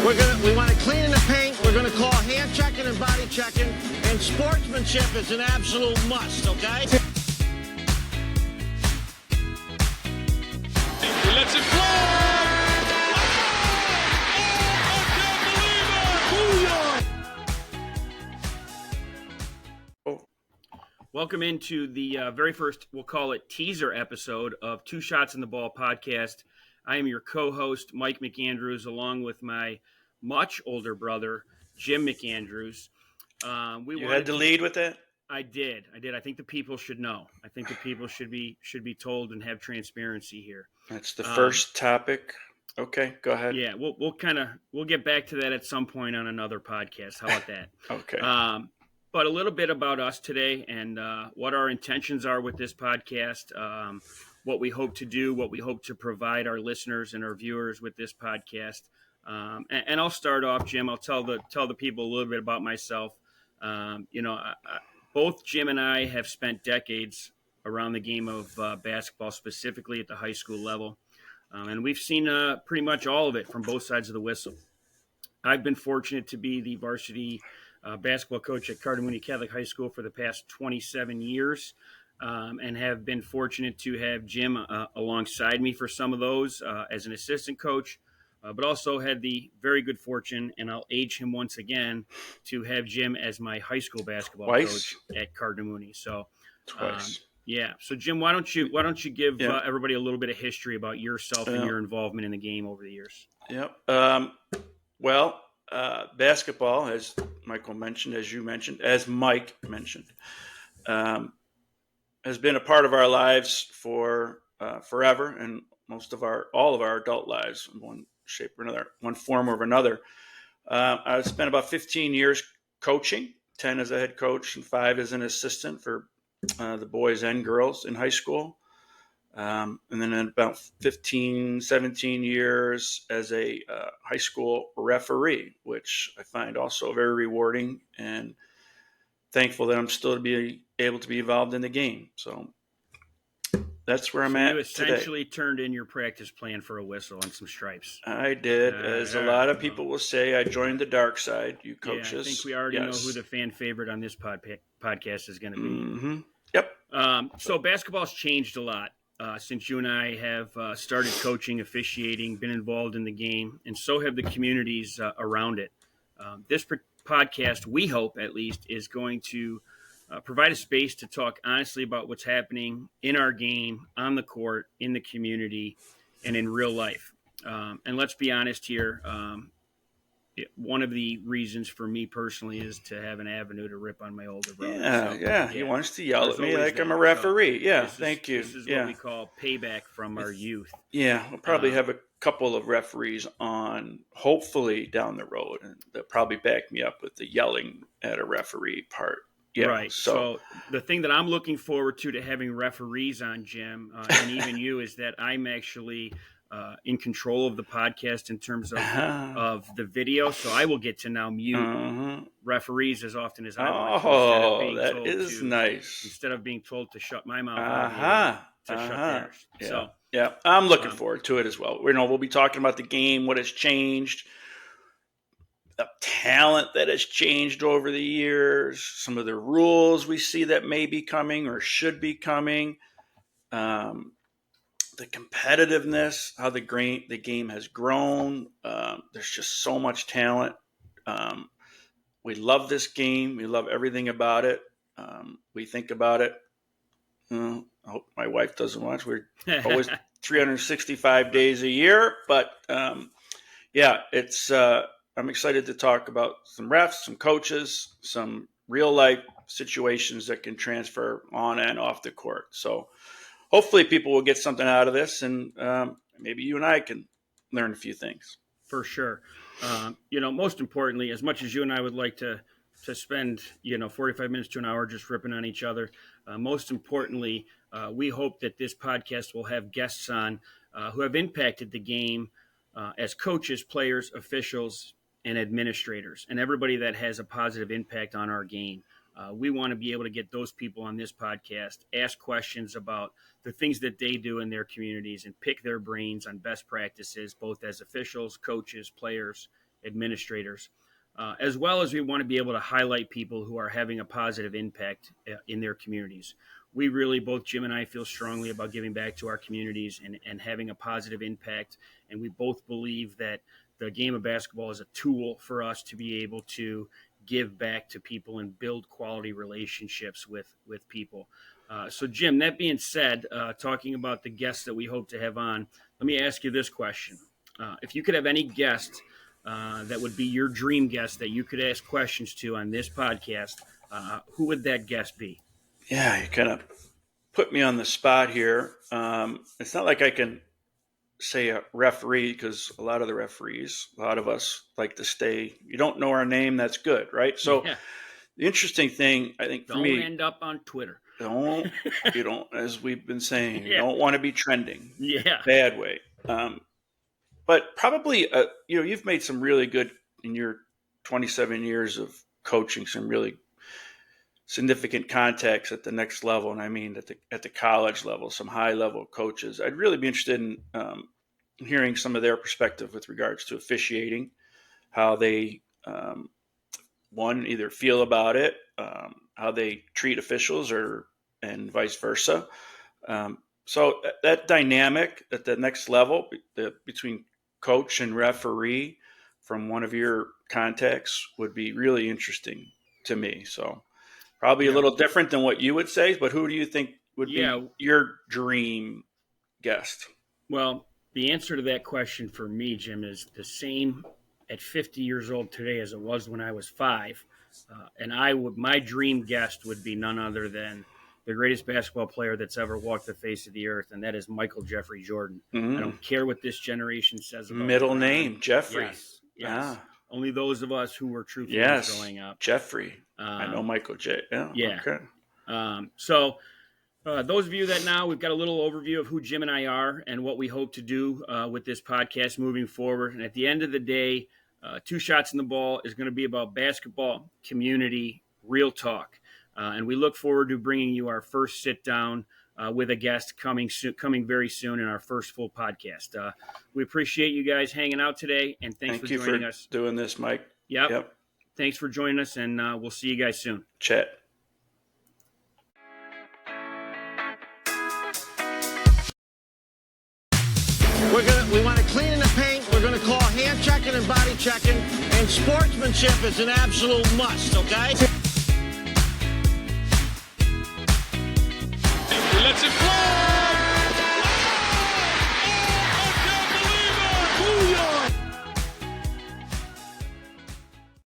We want to clean in the paint. We're going to call hand checking and body checking, and sportsmanship is an absolute must. Okay. He lets it fly. Welcome into the very first, we'll call it teaser episode of Two Shots in the Ball podcast. I am your co-host, Mike McAndrews, along with my much older brother, Jim McAndrews. You had to lead with that? I did. I think the people should know. I think the people should be told and have transparency here. That's the first topic. Okay, go ahead. Yeah, we'll get back to that at some point on another podcast. How about that? Okay. But a little bit about us today and what our intentions are with this podcast, what we hope to do, what we hope to provide our listeners and our viewers with this podcast. And I'll start off, Jim. I'll tell the people a little bit about myself. Both Jim and I have spent decades around the game of basketball, specifically at the high school level. And we've seen pretty much all of it from both sides of the whistle. I've been fortunate to be the varsity basketball coach at Carter Mooney Catholic High School for the past 27 years and have been fortunate to have Jim alongside me for some of those as an assistant coach, but also had the very good fortune, and I'll age him once again, to have Jim as my high school basketball coach at Carter Mooney. So twice. Yeah. So Jim, why don't you give everybody a little bit of history about yourself and your involvement in the game over the years? Yep. Basketball, as Michael mentioned, as you mentioned, as Mike mentioned, has been a part of our lives for forever, and all of our adult lives in one shape or another, one form or another. I spent about 15 years coaching, 10 as a head coach and 5 as an assistant for the boys and girls in high school. And then about 15, 17 years as a high school referee, which I find also very rewarding, and thankful that I'm still able to be involved in the game. So that's where I'm at today. You essentially turned in your practice plan for a whistle and some stripes. I did. As a lot of people will say, I joined the dark side, you coaches. Yeah, I think we already know who the fan favorite on this podcast is going to be. Mm-hmm. Yep. So basketball's changed a lot. Since you and I have started coaching, officiating, been involved in the game, and so have the communities around it. This podcast, we hope at least, is going to provide a space to talk honestly about what's happening in our game, on the court, in the community, and in real life. And let's be honest here. One of the reasons for me personally is to have an avenue to rip on my older brother. He wants to yell at me like I'm a referee. So thank you. This is what we call payback from our youth. Yeah, we'll probably have a couple of referees on, hopefully, down the road. And they'll probably back me up with the yelling at a referee part. Yeah, right. So the thing that I'm looking forward to having referees on, Jim, and even you, is that I'm actually in control of the podcast in terms of the video, so I will get to now mute referees as often as I want. That is nice. Instead of being told to shut my mouth, to shut theirs. Yeah. So yeah, I'm looking forward to it as well. We'll be talking about the game, what has changed, the talent that has changed over the years, some of the rules we see that may be coming or should be coming. The competitiveness, how the game has grown. There's just so much talent. We love this game. We love everything about it. We think about it. I hope my wife doesn't watch. We're always 365 days a year. But, it's I'm excited to talk about some refs, some coaches, some real-life situations that can transfer on and off the court. So hopefully people will get something out of this, and maybe you and I can learn a few things. For sure. Most importantly, as much as you and I would like to spend, 45 minutes to an hour just ripping on each other, most importantly, we hope that this podcast will have guests on who have impacted the game as coaches, players, officials, and administrators, and everybody that has a positive impact on our game. We want to be able to get those people on this podcast, ask questions about the things that they do in their communities, and pick their brains on best practices, both as officials, coaches, players, administrators, as well as we want to be able to highlight people who are having a positive impact in their communities. We really, both Jim and I, feel strongly about giving back to our communities and having a positive impact. And we both believe that the game of basketball is a tool for us to be able to give back to people and build quality relationships with people. So, Jim, that being said, talking about the guests that we hope to have on, let me ask you this question. If you could have any guest that would be your dream guest that you could ask questions to on this podcast, who would that guest be? Yeah, you kind of put me on the spot here. It's not like I can say a referee, because a lot of us like to stay. You don't know our name, that's good, right? So The interesting thing, I think, for me, don't end up on Twitter. You don't, as we've been saying, you don't want to be trending. Yeah, bad way. But probably, you've made some really good, in your 27 years of coaching, some really significant contacts at the next level, and I mean at the college level, some high level coaches. I'd really be interested in hearing some of their perspective with regards to officiating, how they either feel about it, how they treat officials, and vice versa. So that dynamic at the next level between coach and referee from one of your contacts would be really interesting to me. So probably a little different than what you would say, but who do you think would be your dream guest? Well, the answer to that question for me, Jim, is the same at 50 years old today as it was when I was 5. And my dream guest would be none other than the greatest basketball player that's ever walked the face of the earth, and that is Michael Jeffrey Jordan. I don't care what this generation says about middle name, Jeffrey. Yes. Only those of us who were true fans growing up. Jeffrey. I know Michael J. Yeah. Okay. So those of you that now, we've got a little overview of who Jim and I are and what we hope to do with this podcast moving forward. And at the end of the day, Two Shots in the Ball is going to be about basketball, community, real talk. And we look forward to bringing you our first sit down with a guest coming very soon in our first full podcast. We appreciate you guys hanging out today, and thanks for joining us. Doing this, Mike. Yep. Thanks for joining us, and we'll see you guys soon. Chat. We want to clean in the paint. We're going to call hand checking and body checking, and sportsmanship is an absolute must, okay? He lets it fly!